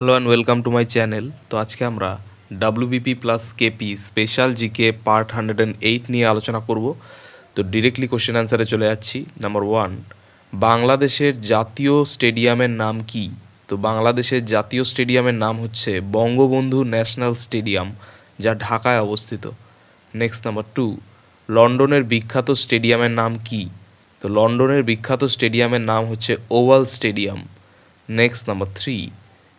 Hello and welcome to my channel. তো আজকে আমরা WBP plus KP special GK part 108 নিয়ে আলোচনা করব। তো ডিরেক্টলি কোশ্চেন অ্যান্সারে চলে যাচ্ছি। নাম্বার 1, বাংলাদেশের জাতীয় স্টেডিয়ামের নাম কি? তো বাংলাদেশের জাতীয় স্টেডিয়ামের নাম হচ্ছে বঙ্গবন্ধু ন্যাশনাল স্টেডিয়াম, যা ঢাকায় অবস্থিত। নেক্সট নাম্বার 2, লন্ডনের বিখ্যাত স্টেডিয়ামের নাম কি? তো লন্ডনের বিখ্যাত স্টেডিয়ামের নাম হচ্ছে ওভাল স্টেডিয়াম। নেক্সট নাম্বার 3,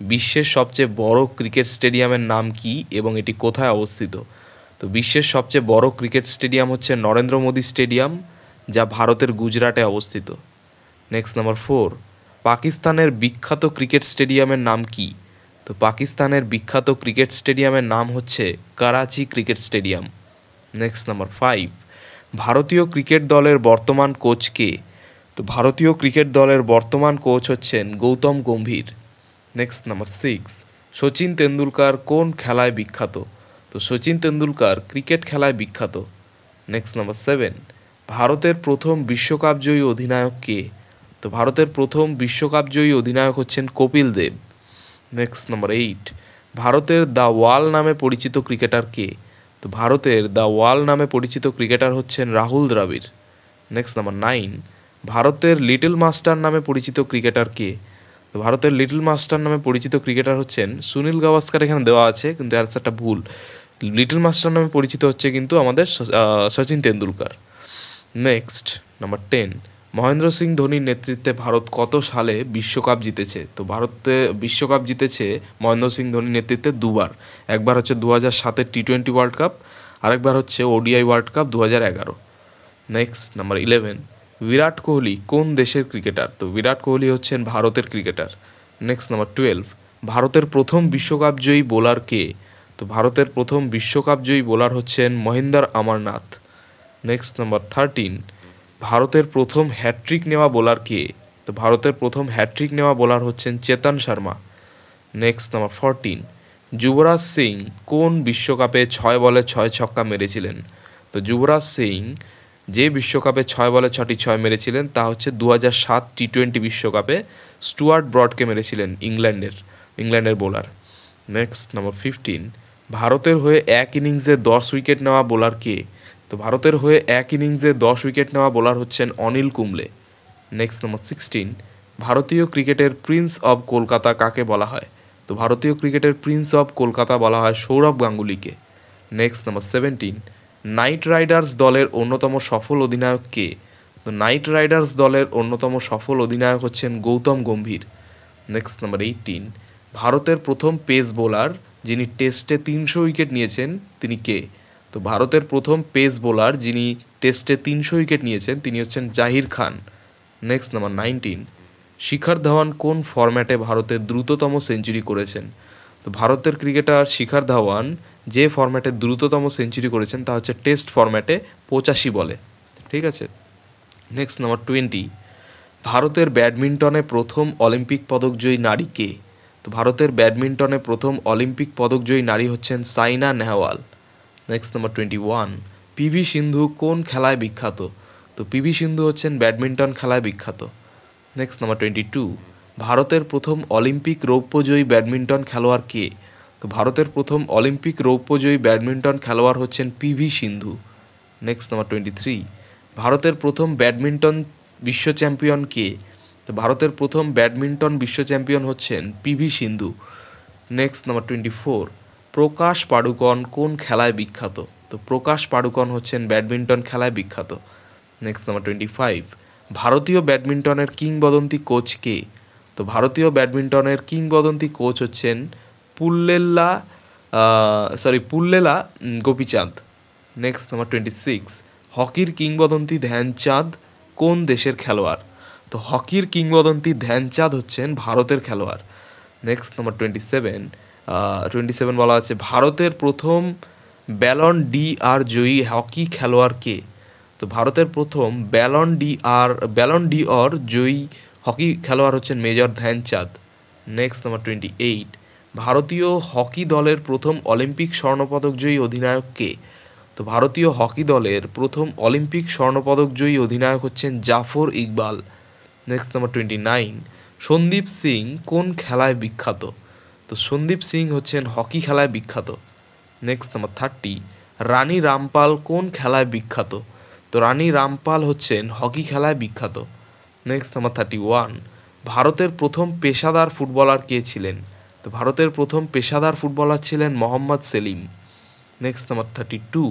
বিশ্বের সবচেয়ে বড় ক্রিকেট স্টেডিয়ামের নাম কি এবং এটি কোথায় অবস্থিত? তো বিশ্বের সবচেয়ে বড় ক্রিকেট স্টেডিয়াম হচ্ছে নরেন্দ্র মোদী স্টেডিয়াম, যা ভারতের গুজরাটে অবস্থিত। নেক্সট নাম্বার 4, পাকিস্তানের বিখ্যাত ক্রিকেট স্টেডিয়ামের নাম কি? তো পাকিস্তানের বিখ্যাত ক্রিকেট স্টেডিয়ামের নাম হচ্ছে Karachi cricket stadium. Next number 5, ভারতীয় ক্রিকেট দলের বর্তমান কোচ কে? তো ভারতীয় ক্রিকেট দলের বর্তমান কোচ হচ্ছেন গৌতম গম্ভীর। নেক্সট নাম্বার 6, সচিন তেন্ডুলকার কোন খেলায় বিখ্যাত? তো সচিন তেন্ডুলকার ক্রিকেট খেলায় বিখ্যাত। নেক্সট নাম্বার 7, ভারতের প্রথম বিশ্বকাপ জয়ী অধিনায়ক কে? তো ভারতের প্রথম বিশ্বকাপ জয়ী অধিনায়ক হচ্ছেন কপিল দেব। নেক্সট নাম্বার 8, ভারতের দ্য ওয়াল নামে পরিচিত ক্রিকেটার কে? তো ভারতের দ্য ওয়াল নামে পরিচিত ক্রিকেটার হচ্ছেন রাহুল দ্রাবিড়। নেক্সট নাম্বার 9, ভারতের লিটল মাস্টার নামে পরিচিত ক্রিকেটার কে? তো ভারতের লিটল মাস্টার নামে পরিচিত ক্রিকেটার হচ্ছেন সুনীল গাভাস্কার। এখানে দেওয়া আছে কিন্তু অ্যান্সারটা ভুল। লিটল মাস্টার নামে পরিচিত হচ্ছে কিন্তু আমাদের সচিন তেন্ডুলকার। নেক্সট নাম্বার 10, মহেন্দ্র সিং ধোনির নেতৃত্বে ভারত কত সালে বিশ্বকাপ জিতেছে? তো ভারতে বিশ্বকাপ জিতেছে মহেন্দ্র সিং ধোনির নেতৃত্বে দুবার। একবার হচ্ছে 2007-এর টি-20 ওয়ার্ল্ড কাপ, আরেকবার হচ্ছে ODI world cup 2011। Next number 11, Virat Kohli কোন দেশের ক্রিকেটার? তো বিরাট কোহলি হচ্ছেন ভারতের ক্রিকেটার। নেক্সট নাম্বার 12, ভারতের প্রথম বিশ্বকাপ জয়ী বোলার কে? তো ভারতের প্রথম বিশ্বকাপ জয়ী বোলার হচ্ছেন মহিন্দর অমরনাথ। নেক্সট নাম্বার 13, ভারতের প্রথম হ্যাট্রিক নেওয়া বোলার কে? তো ভারতের প্রথম হ্যাট্রিক নেওয়া বোলার হচ্ছেন চেতন শর্মা। নেক্সট নাম্বার 14, যুবরাজ সিং কোন বিশ্বকাপে 6 বলে 6 ছক্কা মেরেছিলেন? তো যুবরাজ সিং যে বিশ্বকাপে 6 বলে 6টি ছয় মেরেছিলেন তা হচ্ছে 2007 টি-20 বিশ্বকাপে স্টুয়ার্ট ব্রডকে মেরেছিলেন, ইংল্যান্ডের বোলার। নেক্সট নাম্বার 15, ভারতের হয়ে এক ইনিংসে 10 উইকেট নেওয়া বোলার কে? তো ভারতের হয়ে এক ইনিংসে 10 উইকেট নেওয়া বোলার হচ্ছেন অনিল কুম্বলে। নেক্সট নাম্বার 16, ভারতীয় ক্রিকেটের প্রিন্স অব কলকাতা কাকে বলা হয়? তো ভারতীয় ক্রিকেটের প্রিন্স অব কলকাতা বলা হয় সৌরভ গাঙ্গুলিকে। নেক্সট নাম্বার 17, নাইট রাইডার্স দলের অন্যতম সফল অধিনায়ক কে? তো নাইট রাইডার্স দলের অন্যতম সফল অধিনায়ক হচ্ছেন গৌতম গম্ভীর। নেক্সট নাম্বার 18, ভারতের প্রথম পেস বোলার যিনি টেস্টে 300 উইকেট নিয়েছেন তিনি কে? তো ভারতের প্রথম পেস বোলার যিনি টেস্টে 300 উইকেট নিয়েছেন তিনি হচ্ছেন জাহির খান। নেক্সট নাম্বার 19, শিখর ধাওয়ান কোন ফরম্যাটে ভারতের দ্রুততম সেঞ্চুরি করেছেন? তো ভারতের ক্রিকেটার শিখর ধাওয়ান যে ফরম্যাটে দ্রুততম সেঞ্চুরি করেছেন তা হচ্ছে টেস্ট ফরম্যাটে 85 বলে। ঠিক আছে। নেক্সট নাম্বার 20, ভারতের ব্যাডমিন্টনে প্রথম অলিম্পিক পদকজয়ী নারী কে? তো ভারতের ব্যাডমিন্টনে প্রথম অলিম্পিক পদকজয়ী নারী হচ্ছেন Saina Nehwal. Next number 21, PV Sindhu কোন খেলায় বিখ্যাত? তো পিভি সিন্ধু হচ্ছেন ব্যাডমিন্টন খেলায় বিখ্যাত। নেক্সট নাম্বার 22, ভারতের প্রথম অলিম্পিক রৌপ্যজয়ী ব্যাডমিন্টন খেলোয়াড় কে? তো ভারতের প্রথম অলিম্পিক রৌপ্যজয়ী ব্যাডমিন্টন খেলোয়াড় হচ্ছেন পিভি সিন্ধু। নেক্সট নাম্বার 23, ভারতের প্রথম ব্যাডমিন্টন বিশ্ব চ্যাম্পিয়ন কে? তো ভারতের প্রথম ব্যাডমিন্টন বিশ্ব চ্যাম্পিয়ন হচ্ছেন পিভি সিন্ধু। নেক্সট নাম্বার 24, প্রকাশ পাড়ুকন কোন খেলায় বিখ্যাত? তো প্রকাশ পাড়ুকন হচ্ছেন ব্যাডমিন্টন খেলায় বিখ্যাত। নেক্সট নাম্বার 25, ভারতীয় ব্যাডমিন্টনের কিংবদন্তি কোচ কে? তো ভারতীয় ব্যাডমিন্টনের কিংবদন্তি কোচ হচ্ছেন পুল্লেলা গোপীচাঁদ। নেক্সট নাম্বার 26, হকির কিংবদন্তি ধ্যানচাঁদ কোন দেশের খেলোয়াড়? তো হকির কিংবদন্তি ধ্যানচাঁদ হচ্ছেন ভারতের খেলোয়াড়। নেক্সট নাম্বার 27 বলা আছে ভারতের প্রথম ব্যালন ডি আর জয়ী হকি খেলোয়াড় কে? তো ভারতের প্রথম Ballon D or Joyee hockey খেলোয়াড় হচ্ছেন মেজর ধ্যানচাঁদ। নেক্সট নাম্বার 28, ভারতীয় হকি দলের প্রথম অলিম্পিক স্বর্ণপদকজয়ী অধিনায়ক কে? তো ভারতীয় হকি দলের প্রথম অলিম্পিক স্বর্ণপদকজয়ী অধিনায়ক হচ্ছেন জাফর ইকবাল। নেক্সট নাম্বার 29, সন্দীপ সিং কোন খেলায় বিখ্যাত? তো সন্দীপ সিং হচ্ছেন হকি খেলায় বিখ্যাত। নেক্সট নাম্বার 30, রানী রামপাল কোন খেলায় বিখ্যাত? তো রানী রামপাল হচ্ছেন হকি খেলায় বিখ্যাত। নেক্সট নাম্বার 31, ভারতের প্রথম পেশাদার ফুটবলার কে ছিলেন? তো ভারতের প্রথম পেশাদার ফুটবলার ছিলেন মোহাম্মদ সেলিম। নেক্সট নাম্বার 32,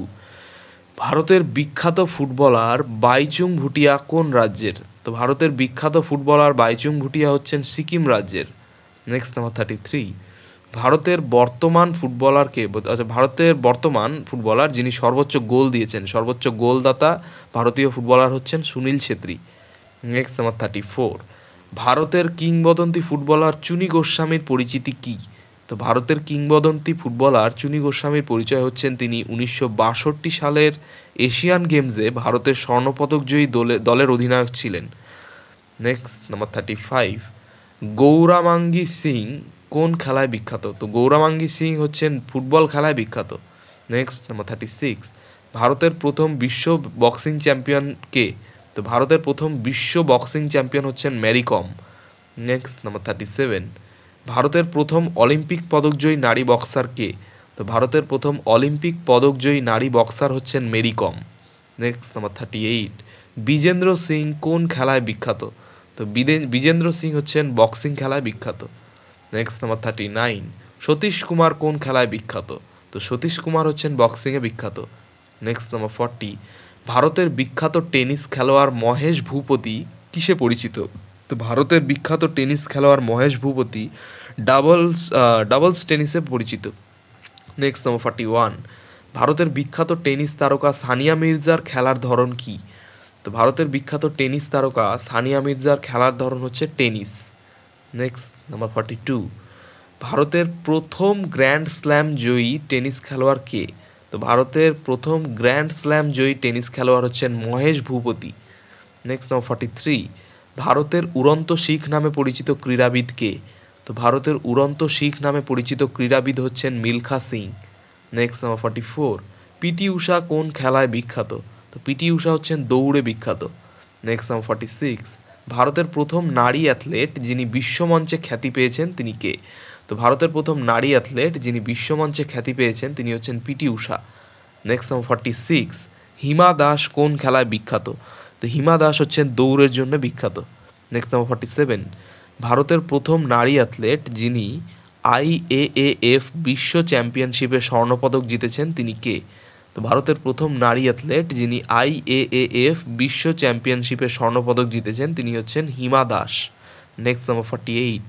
ভারতের বিখ্যাত ফুটবলার বাইচুং ভুটিয়া কোন রাজ্যের? তো ভারতের বিখ্যাত ফুটবলার বাইচুং ভুটিয়া হচ্ছেন সিকিম রাজ্যের। নেক্সট নাম্বার 33, ভারতের বর্তমান ফুটবলারকে, ভারতের বর্তমান ফুটবলার যিনি সর্বোচ্চ গোল দিয়েছেন, সর্বোচ্চ গোলদাতা ভারতীয় ফুটবলার হচ্ছেন সুনীল ছেত্রী। নেক্সট নাম্বার 34, ভারতের কিংবদন্তি ফুটবলার চুনি গোস্বামীর পরিচিতি কী? তো ভারতের কিংবদন্তি ফুটবলার চুনি গোস্বামীর পরিচয় হচ্ছেন তিনি 1962 সালের এশিয়ান গেমসে ভারতের স্বর্ণপদকজয়ী দলের অধিনায়ক ছিলেন। নেক্সট নাম্বার 35, গৌরামাঙ্গি সিং কোন খেলায় বিখ্যাত? তো গৌরামাঙ্গি সিং হচ্ছেন ফুটবল খেলায় বিখ্যাত। নেক্সট নাম্বার 36, ভারতের প্রথম বিশ্ব বক্সিং চ্যাম্পিয়ন কে? তো ভারতের প্রথম বিশ্ব বক্সিং চ্যাম্পিয়ন হচ্ছেন ম্যারি কম। নেক্সট নাম্বার 37, ভারতের প্রথম অলিম্পিক পদকজয়ী নারী বক্সার কে? তো ভারতের প্রথম অলিম্পিক পদকজয়ী নারী বক্সার হচ্ছেন মেরি কম। নেক্সট নাম্বার 38, বিজেন্দ্র সিং কোন খেলায় বিখ্যাত? তো বিজেন্দ্র সিং হচ্ছেন বক্সিং খেলায় বিখ্যাত। নেক্সট নাম্বার 39, সতীশ কুমার কোন খেলায় বিখ্যাত? তো সতীশ কুমার হচ্ছেন বক্সিংয়ে বিখ্যাত। নেক্সট নাম্বার 40, ভারতের বিখ্যাত টেনিস খেলোয়াড় মহেশ ভূপতি কিসে পরিচিত? তো ভারতের বিখ্যাত টেনিস খেলোয়াড় মহেশ ভূপতি ডাবলস টেনিসে পরিচিত। নেক্সট নাম্বার 41, ভারতের বিখ্যাত টেনিস তারকা সানিয়া মির্জার খেলার ধরন কি? তো ভারতের বিখ্যাত টেনিস তারকা সানিয়া মির্জার খেলার ধরন হচ্ছে টেনিস। নেক্সট নাম্বার 42, ভারতের প্রথম গ্র্যান্ড স্ল্যাম জয়ী টেনিস খেলোয়াড় কে? তো ভারতের প্রথম গ্র্যান্ড স্ল্যাম জয়ী টেনিস খেলোয়াড় হচ্ছেন মহেশ ভূপতি। নেক্সট নাম্বার 43, ভারতের উড়ন্ত শিখ নামে পরিচিত ক্রীড়াবিদ কে? তো ভারতের উড়ন্ত শিখ নামে পরিচিত ক্রীড়াবিদ হচ্ছেন মিলখা সিং। নেক্সট নাম্বার 44, পিটি ঊষা কোন খেলায় বিখ্যাত? তো পিটি ঊষা হচ্ছেন দৌড়ে বিখ্যাত। নেক্সট নাম্বার 46, ভারতের প্রথম নারী অ্যাথলেট যিনি বিশ্বমঞ্চে খ্যাতি পেয়েছেন তিনি কে? তো ভারতের প্রথম নারী অ্যাথলেট যিনি বিশ্বমঞ্চে খ্যাতি পেয়েছেন তিনি হচ্ছেন PT Usha. Next number 46, Hima Das কোন খেলায় বিখ্যাত? তো হিমা দাস হচ্ছেন দৌড়ের জন্য বিখ্যাত। নেক্সট নাম্বার 47, ভারতের প্রথম নারী অ্যাথলেট যিনি IAAF বিশ্ব চ্যাম্পিয়নশিপে স্বর্ণপদক জিতেছেন তিনি কে? তো ভারতের প্রথম নারী অ্যাথলেট যিনি IAAF বিশ্ব চ্যাম্পিয়নশিপে স্বর্ণপদক জিতেছেন তিনি হচ্ছেন হিমা দাস। নেক্সট নাম্বার 48,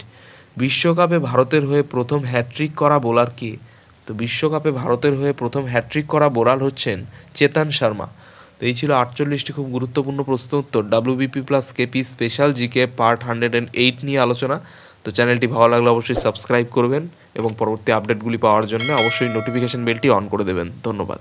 বিশ্বকাপে ভারতের হয়ে প্রথম হ্যাট্রিক করা বোলার কে? তো বিশ্বকাপে ভারতের হয়ে প্রথম হ্যাট্রিক করা বোলার হচ্ছেন চেতন শর্মা। তো এই ছিল 48টি খুব গুরুত্বপূর্ণ প্রশ্ন উত্তর WBP+KP স্পেশাল জিকে পার্ট 108 নিয়ে আলোচনা। তো চ্যানেলটি ভালো লাগলে অবশ্যই সাবস্ক্রাইব করবেন এবং পরবর্তী আপডেটগুলি পাওয়ার জন্য অবশ্যই নোটিফিকেশন বেলটি অন করে দেবেন। ধন্যবাদ।